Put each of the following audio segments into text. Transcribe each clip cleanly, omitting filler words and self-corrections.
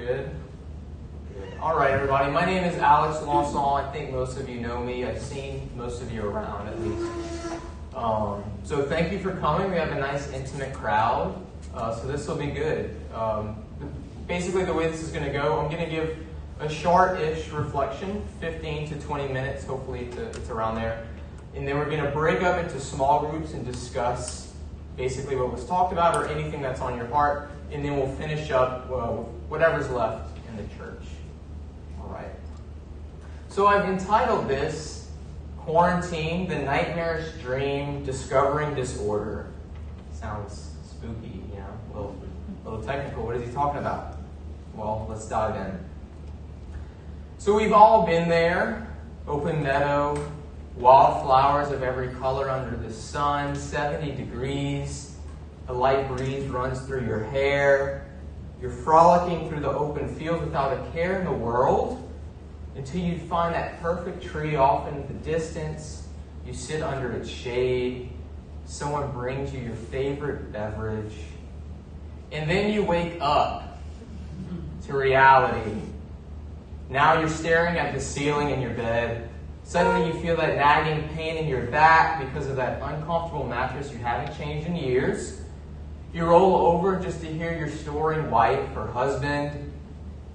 Good. All right, everybody. My name is Alex Lawson. I think most of you know me. I've seen most of you around, at least. So thank you for coming. We have a nice, intimate crowd. So this will be good. Basically, the way this is going to go, I'm going to give a short-ish reflection, 15 to 20 minutes. Hopefully, it's around there. And then we're going to break up into small groups and discuss basically what was talked about or anything that's on your heart. And then we'll finish up with whatever's left in the church. All right. So I've entitled this, Quarantine, the Nightmarish Dream, Discovering Disorder. Sounds spooky, you know, a little technical. What is he talking about? Well, let's dive in. So we've all been there. Open meadow, wildflowers of every color under the sun, 70 degrees, a light breeze runs through your hair. You're frolicking through the open field without a care in the world until you find that perfect tree off in the distance. You sit under its shade. Someone brings you your favorite beverage. And then you wake up to reality. Now you're staring at the ceiling in your bed. Suddenly you feel that nagging pain in your back because of that uncomfortable mattress you haven't changed in years. You roll over just to hear your snoring wife or husband.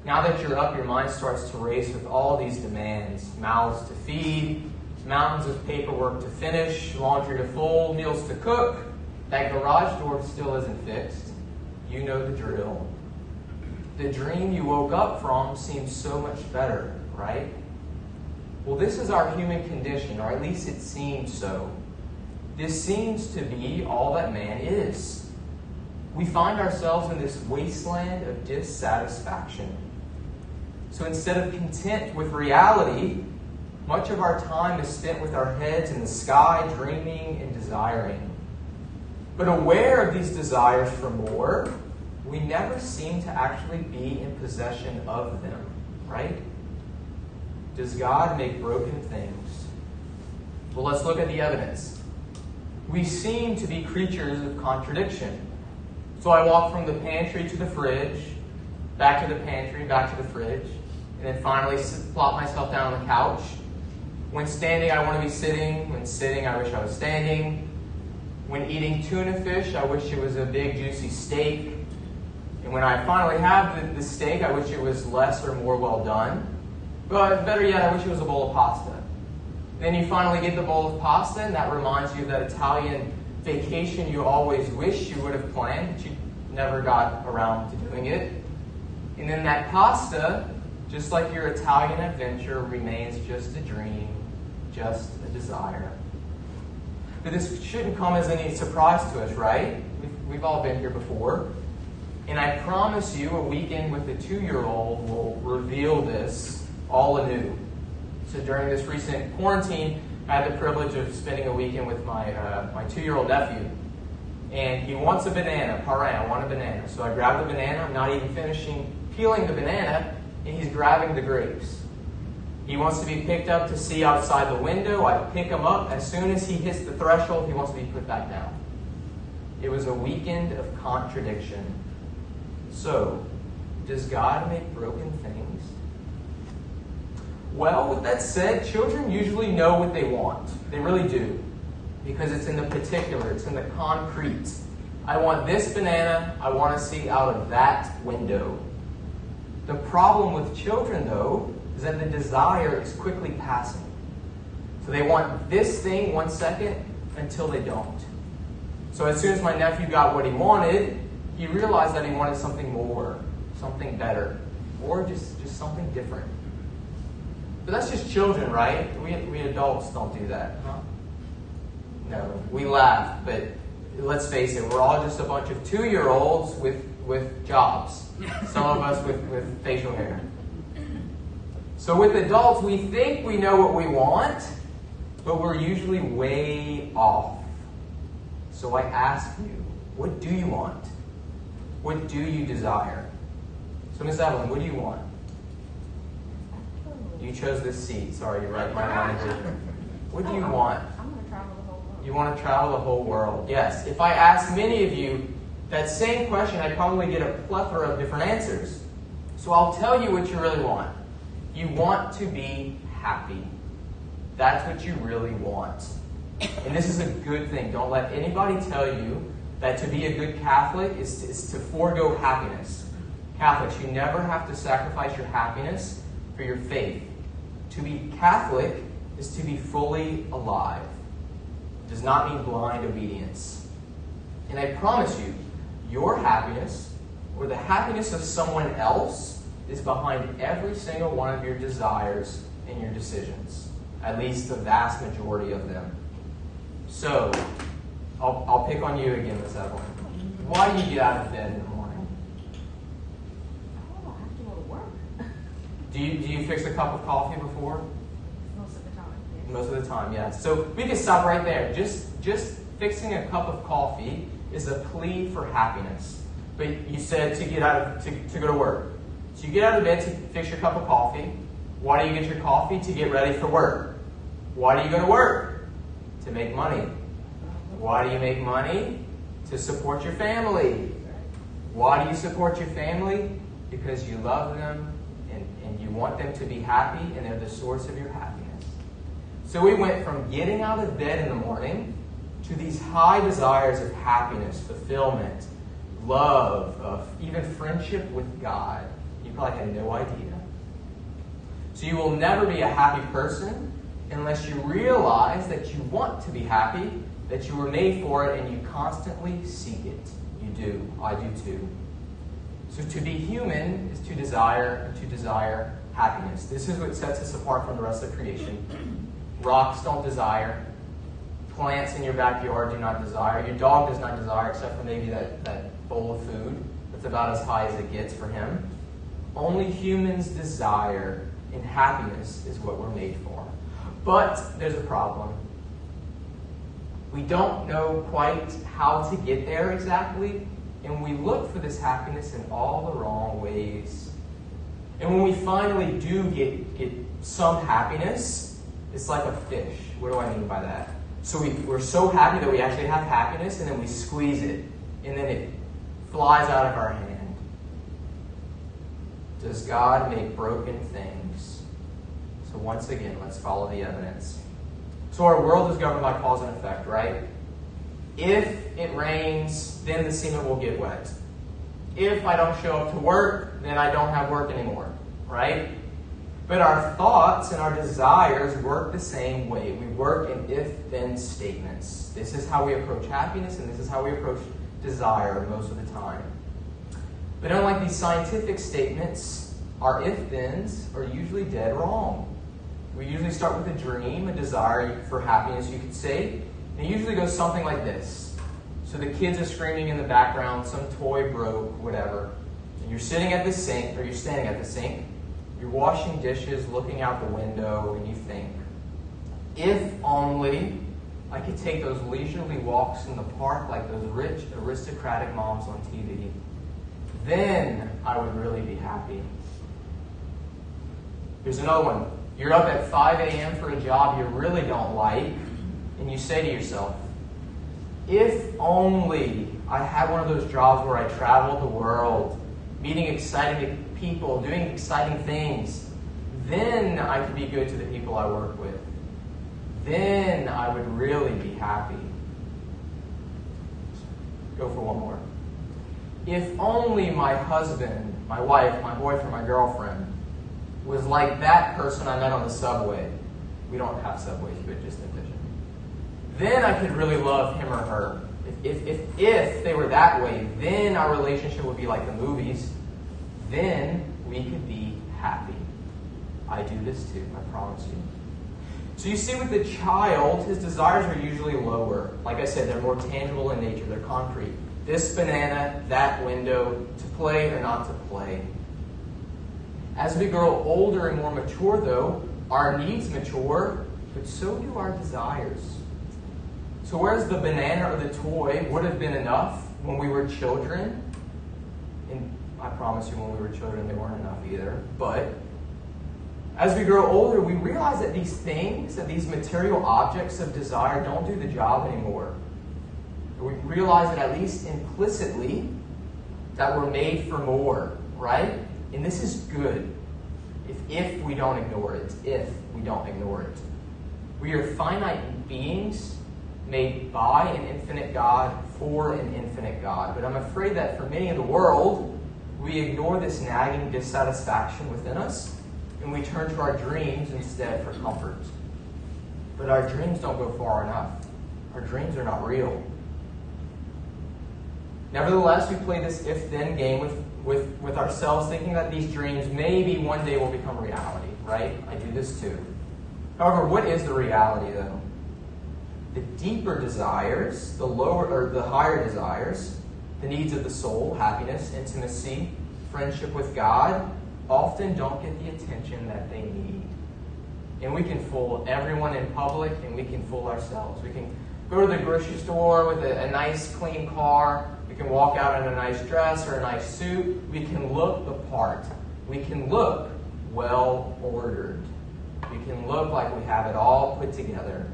Now that you're up, your mind starts to race with all these demands. Mouths to feed, mountains of paperwork to finish, laundry to fold, meals to cook. That garage door still isn't fixed. You know the drill. The dream you woke up from seems so much better, right? Well, this is our human condition, or at least it seems so. This seems to be all that man is. We find ourselves in this wasteland of dissatisfaction. So instead of content with reality, much of our time is spent with our heads in the sky, dreaming and desiring. But aware of these desires for more, we never seem to actually be in possession of them, right? Does God make broken things? Well, let's look at the evidence. We seem to be creatures of contradiction. So I walk from the pantry to the fridge, back to the pantry, back to the fridge, and then finally plop myself down on the couch. When standing, I want to be sitting. When sitting, I wish I was standing. When eating tuna fish, I wish it was a big, juicy steak. And when I finally have the steak, I wish it was less or more well done. But better yet, I wish it was a bowl of pasta. Then you finally get the bowl of pasta, and that reminds you of that Italian vacation you always wish you would have planned, but you never got around to doing it. And then that pasta, just like your Italian adventure, remains just a dream, just a desire. But this shouldn't come as any surprise to us, right? We've all been here before. And I promise you, a weekend with a 2-year-old will reveal this all anew. So during this recent quarantine, I had the privilege of spending a weekend with my 2-year-old nephew. And he wants a banana. Parrain, I want a banana. So I grab the banana. I'm not even finishing peeling the banana, and he's grabbing the grapes. He wants to be picked up to see outside the window. I pick him up. As soon as he hits the threshold, he wants to be put back down. It was a weekend of contradiction. So, does God make broken things? Well, with that said, children usually know what they want. They really do. Because it's in the particular, it's in the concrete. I want this banana, I want to see out of that window. The problem with children, though, is that the desire is quickly passing. So they want this thing 1 second until they don't. So as soon as my nephew got what he wanted, he realized that he wanted something more, something better, or just something different. But that's just children, right? We adults don't do that, huh? No, we laugh, but let's face it, we're all just a bunch of 2-year-olds with jobs. Some of us with facial hair. So with adults, we think we know what we want, but we're usually way off. So I ask you, what do you want? What do you desire? So Miss Evelyn, what do you want? You chose this seat. Sorry, you're right. My manager. What do you want? I'm going to travel the whole world. You want to travel the whole world. Yes. If I ask many of you that same question, I'd probably get a plethora of different answers. So I'll tell you what you really want. You want to be happy. That's what you really want. And this is a good thing. Don't let anybody tell you that to be a good Catholic is to forego happiness. Catholics, you never have to sacrifice your happiness for your faith. To be Catholic is to be fully alive. It does not mean blind obedience. And I promise you, your happiness or the happiness of someone else is behind every single one of your desires and your decisions. At least the vast majority of them. So, I'll pick on you again, Miss Evelyn. Why do you get out of bed in the morning? Oh, I have to go to work. Do you fix a cup of coffee before? Most of the time, yes. Most of the time, yeah. So we can stop right there. Just fixing a cup of coffee is a plea for happiness. But you said to get out of to go to work. So you get out of bed to fix your cup of coffee. Why do you get your coffee? To get ready for work. Why do you go to work? To make money. Why do you make money? To support your family. Why do you support your family? Because you love them and you want them to be happy, and they're the source of your happiness. So we went from getting out of bed in the morning to these high desires of happiness, fulfillment, love, even friendship with God. You probably had no idea. So you will never be a happy person unless you realize that you want to be happy, that you were made for it, and you constantly seek it. You do. I do too. So to be human is to desire happiness. This is what sets us apart from the rest of creation. Rocks don't desire. Plants in your backyard do not desire. Your dog does not desire, except for maybe that bowl of food. That's about as high as it gets for him. Only humans desire, and happiness is what we're made for. But there's a problem. We don't know quite how to get there exactly, and we look for this happiness in all the wrong ways. And when we finally do get some happiness, it's like a fish. What do I mean by that? So we're so happy that we actually have happiness, and then we squeeze it, and then it flies out of our hand. Does God make broken things? So once again, let's follow the evidence. So our world is governed by cause and effect, right? If it rains, then the cement will get wet. If I don't show up to work, then I don't have work anymore, right? But our thoughts and our desires work the same way. We work in if-then statements. This is how we approach happiness, and this is how we approach desire most of the time. But unlike these scientific statements, our if-thens are usually dead wrong. We usually start with a dream, a desire for happiness, you could say. And it usually goes something like this. So the kids are screaming in the background, some toy broke, whatever. And you're sitting at the sink, or you're standing at the sink. You're washing dishes, looking out the window, and you think, if only I could take those leisurely walks in the park like those rich, aristocratic moms on TV, then I would really be happy. Here's another one. You're up at 5 a.m. for a job you really don't like, and you say to yourself, if only I had one of those jobs where I traveled the world, meeting exciting people, doing exciting things, then I could be good to the people I work with. Then I would really be happy. Go for one more. If only my husband, my wife, my boyfriend, my girlfriend was like that person I met on the subway. We don't have subways, but just envision. Then I could really love him or her. If they were that way, then our relationship would be like the movies. Then we could be happy. I do this too, I promise you. So you see with the child, his desires are usually lower. Like I said, they're more tangible in nature, they're concrete. This banana, that window, to play or not to play. As we grow older and more mature, though, our needs mature, but so do our desires. So whereas the banana or the toy would have been enough when we were children, and I promise you when we were children they weren't enough either, but as we grow older, we realize that these things, that these material objects of desire don't do the job anymore. We realize that at least implicitly, that we're made for more, right? And this is good if we don't ignore it. If we don't ignore it. We are finite beings made by an infinite God for an infinite God. But I'm afraid that for many in the world, we ignore this nagging dissatisfaction within us and we turn to our dreams instead for comfort. But our dreams don't go far enough. Our dreams are not real. Nevertheless, we play this if-then game with ourselves, thinking that these dreams maybe one day will become reality, right? I do this too. However, what is the reality, though? The deeper desires, the higher desires, the needs of the soul, happiness, intimacy, friendship with God, often don't get the attention that they need. And we can fool everyone in public, and we can fool ourselves. We can go to the grocery store with a nice, clean car. We can walk out in a nice dress or a nice suit. We can look the part. We can look well-ordered. We can look like we have it all put together.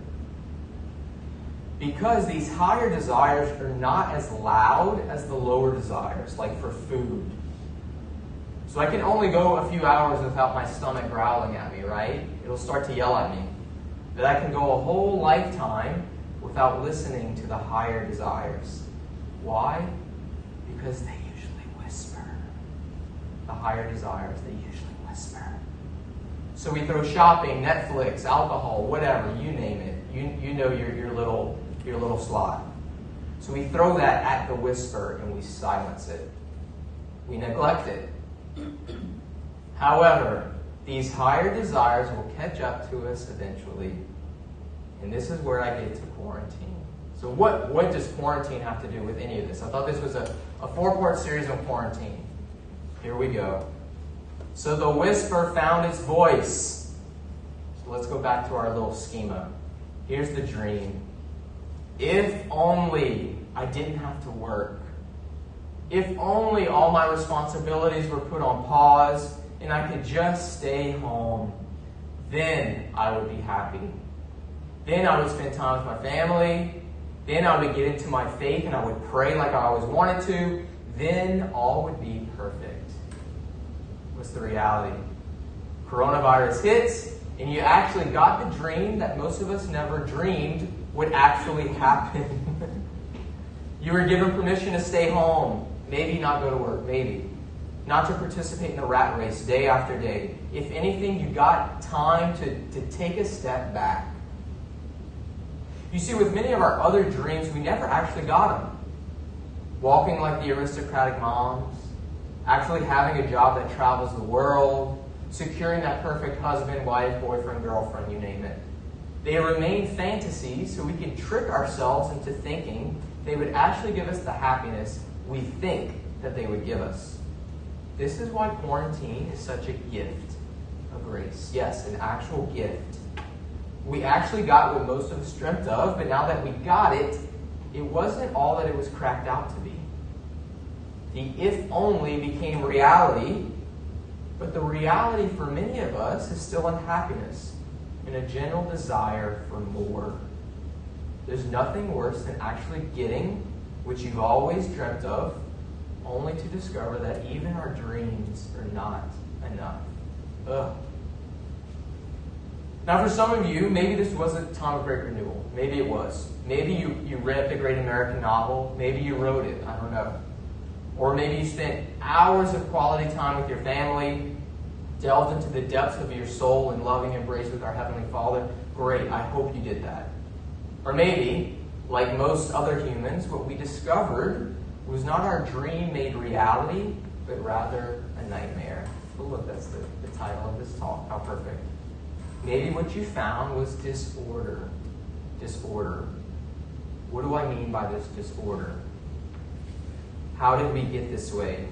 Because these higher desires are not as loud as the lower desires, like for food. So I can only go a few hours without my stomach growling at me, right? It'll start to yell at me. But I can go a whole lifetime without listening to the higher desires. Why? Because they usually whisper. The higher desires, they usually whisper. So we throw shopping, Netflix, alcohol, whatever, you name it. You know your little slot. So we throw that at the whisper and we silence it. We neglect it. However, these higher desires will catch up to us eventually. And this is where I get to quarantine. So what does quarantine have to do with any of this? I thought this was a 4-part series on quarantine. Here we go. So the whisper found its voice. So let's go back to our little schema. Here's the dream. If only I didn't have to work. If only all my responsibilities were put on pause and I could just stay home, then I would be happy. Then I would spend time with my family. Then I would get into my faith and I would pray like I always wanted to. Then all would be perfect. What's the reality? Coronavirus hits and you actually got the dream that most of us never dreamed would actually happen. You were given permission to stay home. Maybe not go to work, maybe. Not to participate in the rat race day after day. If anything, you got time to take a step back. You see, with many of our other dreams, we never actually got them. Walking like the aristocratic moms, actually having a job that travels the world, securing that perfect husband, wife, boyfriend, girlfriend, you name it. They remain fantasies, so we can trick ourselves into thinking they would actually give us the happiness we think that they would give us. This is why quarantine is such a gift of grace. Yes, an actual gift. We actually got what most of us dreamt of, but now that we got it, it wasn't all that it was cracked out to be. The if only became reality, but the reality for many of us is still unhappiness and a general desire for more. There's nothing worse than actually getting what you've always dreamt of, only to discover that even our dreams are not enough. Ugh. Now for some of you, maybe this was a time of great renewal. Maybe it was. Maybe you read the great American novel. Maybe you wrote it. I don't know. Or maybe you spent hours of quality time with your family, delved into the depths of your soul in loving embrace with our Heavenly Father. Great. I hope you did that. Or maybe, like most other humans, what we discovered was not our dream made reality, but rather a nightmare. Oh, look, that's the title of this talk. How perfect. Maybe what you found was disorder. Disorder. What do I mean by this disorder? How did we get this way?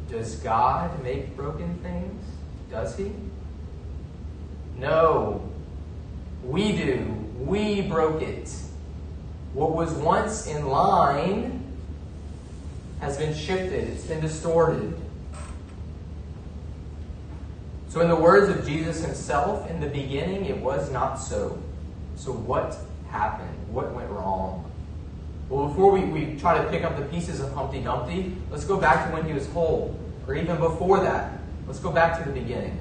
Does God make broken things? Does He? No. We do. We broke it. What was once in line has been shifted. It's been distorted. So in the words of Jesus Himself, in the beginning it was not so. So what happened? What went wrong? Well, before we try to pick up the pieces of Humpty Dumpty, let's go back to when He was whole. or even before that. Let's go back to the beginning.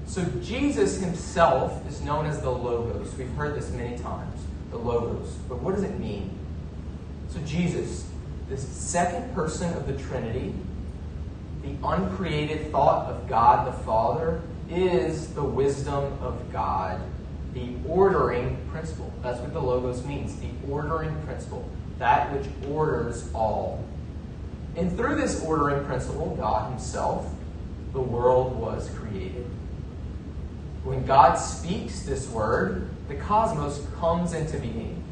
So Jesus himself is known as the Logos. We've heard this many times, the Logos. But what does it mean? So Jesus, this second person of the Trinity, the uncreated thought of God the Father, is the wisdom of God, the ordering principle. That's what the Logos means, the ordering principle, that which orders all. And through this ordering principle, God himself, the world was created. When God speaks this word, the cosmos comes into being.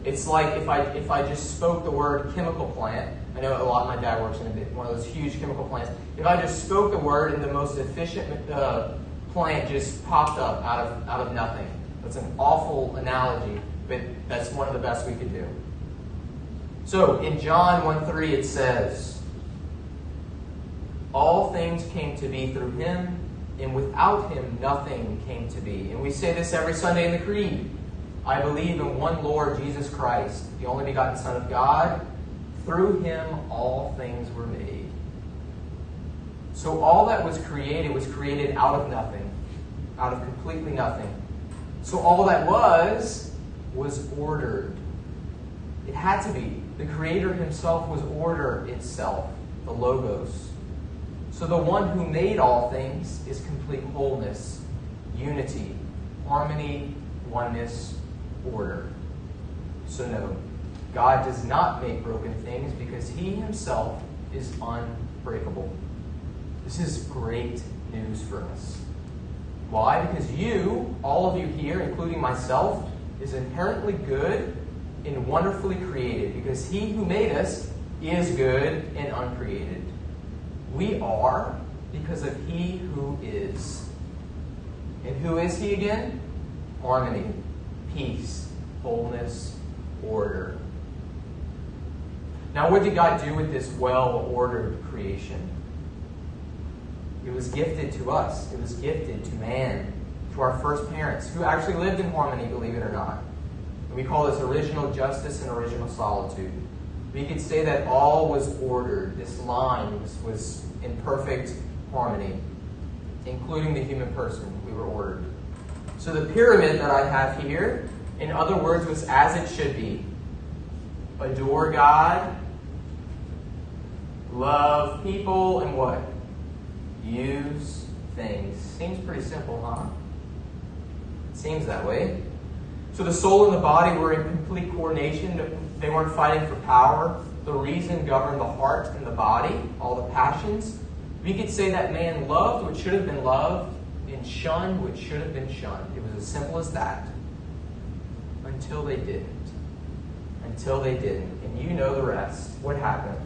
It's like if I just spoke the word chemical plant. I know a lot. My dad works in one of those huge chemical plants. If I just spoke the word and the most efficient plant just popped up out of nothing. That's an awful analogy, but that's one of the best we could do. So in John 1:3 it says, "All things came to be through him, and without him nothing came to be." And we say this every Sunday in the Creed. "I believe in one Lord Jesus Christ, the only begotten Son of God. Through him all things were made." So all that was created out of nothing, out of completely nothing. So all that was ordered. It had to be. The Creator himself was order itself, the Logos. So the one who made all things is complete wholeness, unity, harmony, oneness, order. So no, God does not make broken things because he himself is unbreakable. This is great news for us. Why? Because you, all of you here, including myself, is inherently good and wonderfully created because he who made us is good and uncreated. We are because of he who is. And who is he again? Harmony, peace, wholeness, order. Now, what did God do with this well-ordered creation? It was gifted to us. It was gifted to man, to our first parents, who actually lived in harmony, believe it or not. And we call this original justice and original solitude. We could say that all was ordered. This line was in perfect harmony, including the human person. We were ordered. So the pyramid that I have here, in other words, was as it should be. Adore God, love people, and what? Use things. Seems pretty simple, huh? It seems that way. So the soul and the body were in complete coordination. They weren't fighting for power. The reason governed the heart and the body, all the passions. We could say that man loved what should have been loved and shunned what should have been shunned. It was as simple as that. Until they didn't. Until they didn't. And you know the rest. What happened?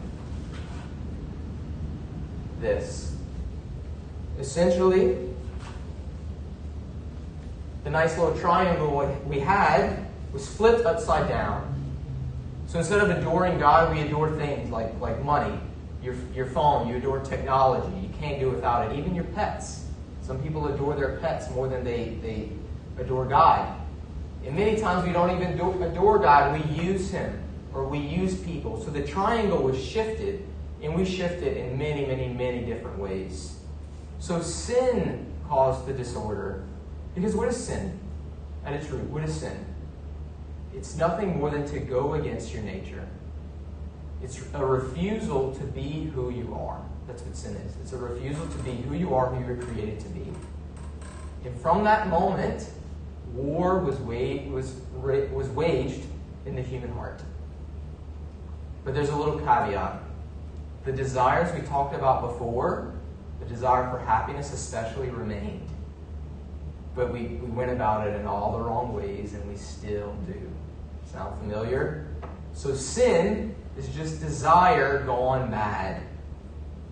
This. Essentially, the nice little triangle we had was flipped upside down. So instead of adoring God, we adore things like money, your phone, you adore technology. You can't do without it. Even your pets. Some people adore their pets more than they adore God. And many times we don't even adore God. We use him or we use people. So the triangle was shifted, and we shifted in many, many, many different ways. So sin caused the disorder. Because what is sin? At its root, what is sin? It's nothing more than to go against your nature. It's a refusal to be who you are. That's what sin is. It's a refusal to be who you are, who you were created to be. And from that moment, war was waged in the human heart. But there's a little caveat. The desires we talked about before, the desire for happiness especially, remained. But we went about it in all the wrong ways, and we still do. Sound familiar? So sin is just desire gone mad.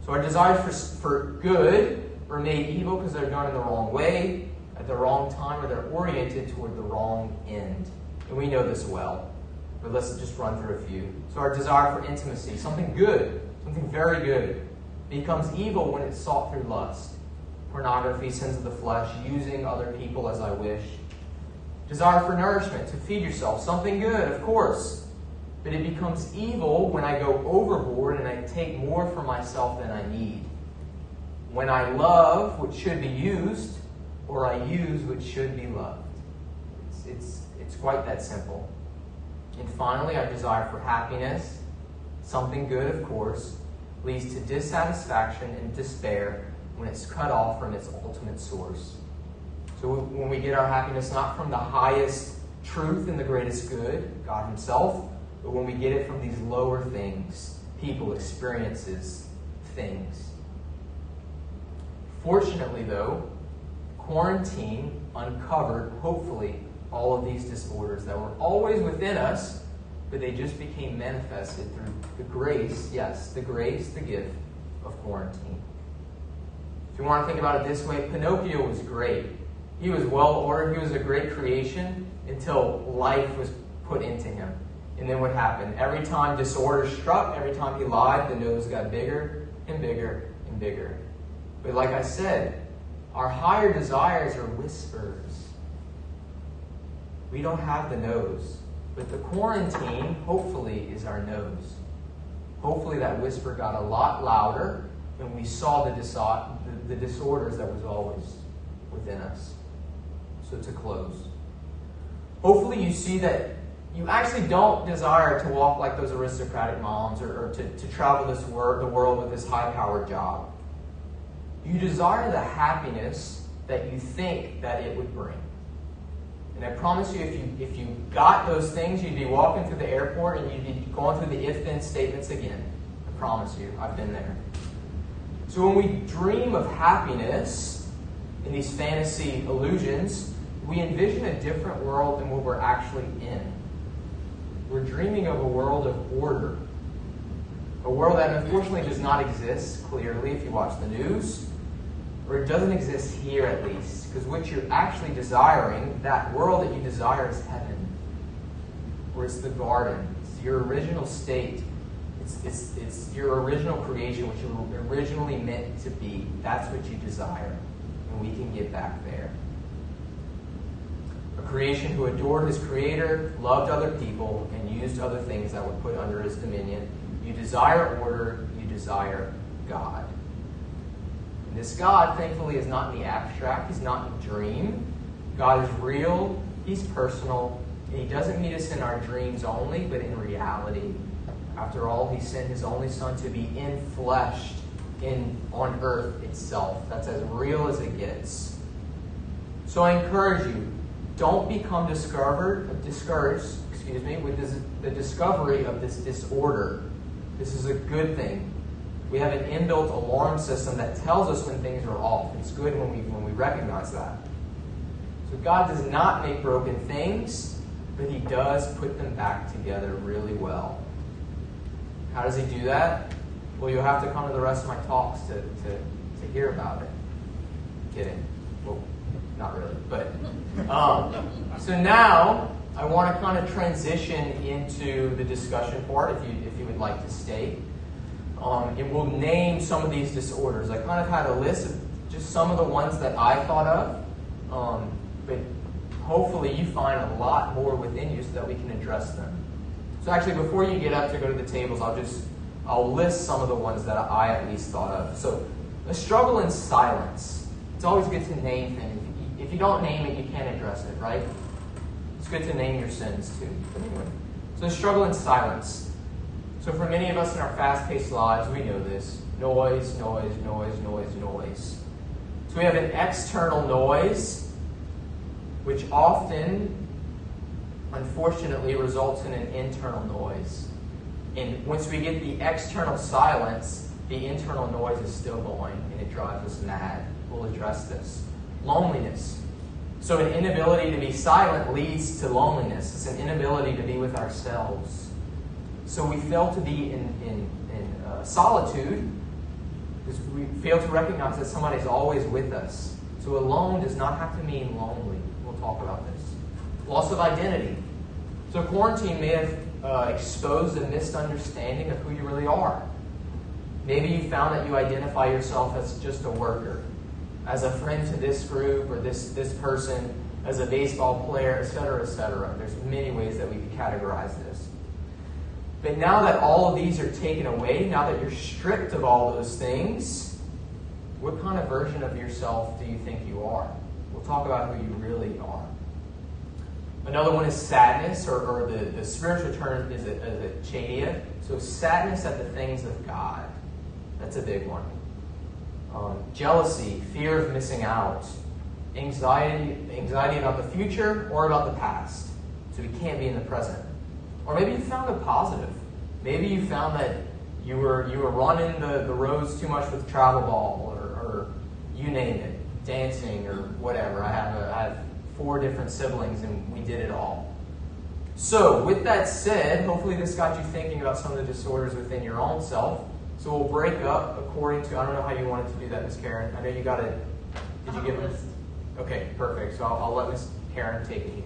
So our desires for good are made evil because they're done in the wrong way, at the wrong time, or they're oriented toward the wrong end. And we know this well. But let's just run through a few. So our desire for intimacy, something good, something very good, becomes evil when it's sought through lust. Pornography, sins of the flesh, using other people as I wish. Desire for nourishment, to feed yourself, something good, of course. But it becomes evil when I go overboard and I take more for myself than I need. When I love what should be used, or I use what should be loved. It's quite that simple. And finally, our desire for happiness, something good, of course, leads to dissatisfaction and despair when it's cut off from its ultimate source. So when we get our happiness not from the highest truth and the greatest good, God Himself, but when we get it from these lower things, people, experiences, things. Fortunately, though, quarantine uncovered, hopefully, all of these disorders that were always within us, but they just became manifested through the grace, the gift of quarantine. If you want to think about it this way, Pinocchio was great. He was well ordered. He was a great creation until life was put into him. And then what happened? Every time disorder struck, every time he lied, the nose got bigger and bigger and bigger. But like I said, our higher desires are whispers. We don't have the nose. But the quarantine, hopefully, is our nose. Hopefully that whisper got a lot louder and we saw the disorders that was always within us. So to close. Hopefully you see that you actually don't desire to walk like those aristocratic moms or to travel the world with this high-powered job. You desire the happiness that you think that it would bring. And I promise you, if you got those things, you'd be walking through the airport and you'd be going through the if-then statements again. I promise you, I've been there. So when we dream of happiness in these fantasy illusions, we envision a different world than what we're actually in. We're dreaming of a world of order. A world that unfortunately does not exist clearly if you watch the news. Or it doesn't exist here at least. Because what you're actually desiring, that world that you desire is heaven. Or it's the garden. It's your original state. It's your original creation, what you were originally meant to be. That's what you desire. And we can get back there. A creation who adored his creator, loved other people, and used other things that were put under his dominion. You desire order, you desire God. And this God, thankfully, is not in the abstract. He's not in the dream. God is real, He's personal, and He doesn't meet us in our dreams only, but in reality. After all, He sent His only Son to be infleshed on earth itself. That's as real as it gets. So I encourage you, don't become discouraged with the discovery of this disorder. This is a good thing. We have an inbuilt alarm system that tells us when things are off. It's good when we recognize that. So God does not make broken things, but He does put them back together really well. How does He do that? Well, you'll have to come to the rest of my talks to hear about it. Kidding. Well, not really. But so now I want to kind of transition into the discussion part, if you would like to stay. And we'll name some of these disorders. I kind of had a list of just some of the ones that I thought of. But hopefully you find a lot more within you so that we can address them. So actually, before you get up to go to the tables, I'll list some of the ones that I at least thought of. So, a struggle in silence. It's always good to name things. If you don't name it, you can't address it, right? It's good to name your sins too. But anyway, so a struggle in silence. So for many of us in our fast-paced lives, we know this. Noise, noise, noise, noise, noise. So we have an external noise, which often, unfortunately, results in an internal noise. And once we get the external silence, the internal noise is still going, and it drives us mad. We'll address this. Loneliness. So an inability to be silent leads to loneliness. It's an inability to be with ourselves. So we fail to be in solitude because we fail to recognize that somebody's always with us. So alone does not have to mean lonely. We'll talk about this. Loss of identity. So quarantine may have exposed a misunderstanding of who you really are. Maybe you found that you identify yourself as just a worker, as a friend to this group or this person, as a baseball player, etc., etc. There's many ways that we could categorize this. But now that all of these are taken away, now that you're stripped of all those things, what kind of version of yourself do you think you are? We'll talk about who you really are. Another one is sadness, or the spiritual term is a chadia. So sadness at the things of God. That's a big one. Jealousy, fear of missing out, anxiety about the future or about the past. So we can't be in the present. Or maybe you found a positive. Maybe you found that you were running the roads too much with travel ball, or you name it, dancing or whatever. I have 4 different siblings and we did it all. So with that said, hopefully this got you thinking about some of the disorders within your own self. So we'll break up according to, I don't know how you wanted to do that, Miss Karen. I know you got it. Did you give it? Okay, perfect. So I'll let Miss Karen take it here.